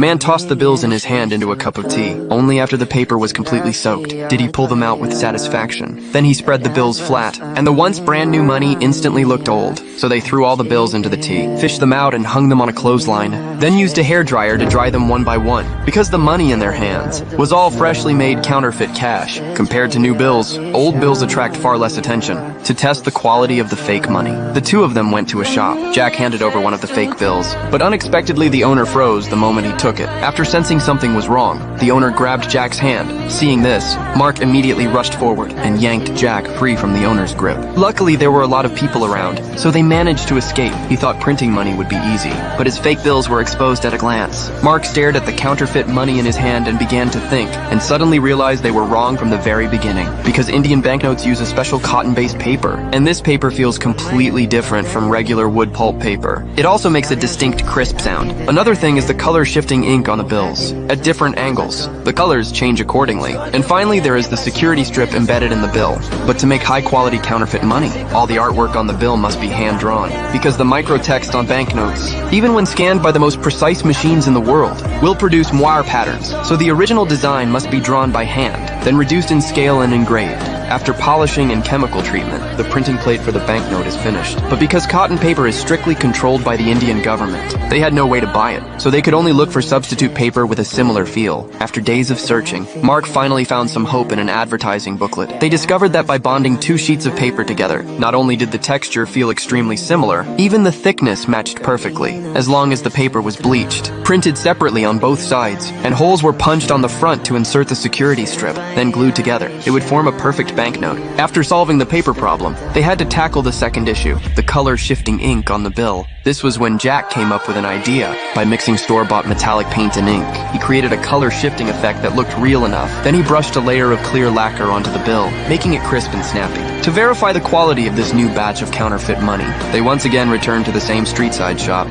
The man tossed the bills in his hand into a cup of tea. Only after the paper was completely soaked did he pull them out with satisfaction. Then he spread the bills flat, and the once brand new money instantly looked old. So they threw all the bills into the tea, fished them out and hung them on a clothesline, then used a hairdryer to dry them one by one. Because the money in their hands was all freshly made counterfeit cash. Compared to new bills, old bills attract far less attention. To test the quality of the fake money, the two of them went to a shop. Jack handed over one of the fake bills, but unexpectedly the owner froze the moment he took it. After sensing something was wrong, the owner grabbed Jack's hand. Seeing this, Mark immediately rushed forward and yanked Jack free from the owner's grip. Luckily, there were a lot of people around, so they managed to escape. He thought printing money would be easy, but his fake bills were exposed at a glance. Mark stared at the counterfeit money in his hand and began to think, and suddenly realized they were wrong from the very beginning, because Indian banknotes use a special cotton-based paper, and this paper feels completely different from regular wood pulp paper. It also makes a distinct crisp sound. Another thing is the color shifting ink on the bills. At different angles, the colors change accordingly. And finally, there is the security strip embedded in the bill. But to make high-quality counterfeit money, all the artwork on the bill must be hand-drawn, because the microtext on banknotes, even when scanned by the most precise machines in the world, will produce moire patterns. So the original design must be drawn by hand, then reduced in scale and engraved. After polishing and chemical treatment, the printing plate for the banknote is finished. But because cotton paper is strictly controlled by the Indian government, they had no way to buy it, so they could only look for substitute paper with a similar feel. After days of searching, Mark finally found some hope in an advertising booklet. They discovered that by bonding two sheets of paper together, not only did the texture feel extremely similar, even the thickness matched perfectly, as long as the paper was bleached, printed separately on both sides, and holes were punched on the front to insert the security strip, then glued together. It would form a perfect banknote. After solving the paper problem, they had to tackle the second issue, the color-shifting ink on the bill. This was when Jack came up with an idea. By mixing store-bought metallic paint and ink, he created a color-shifting effect that looked real enough. Then he brushed a layer of clear lacquer onto the bill, making it crisp and snappy. To verify the quality of this new batch of counterfeit money, they once again returned to the same street-side shop.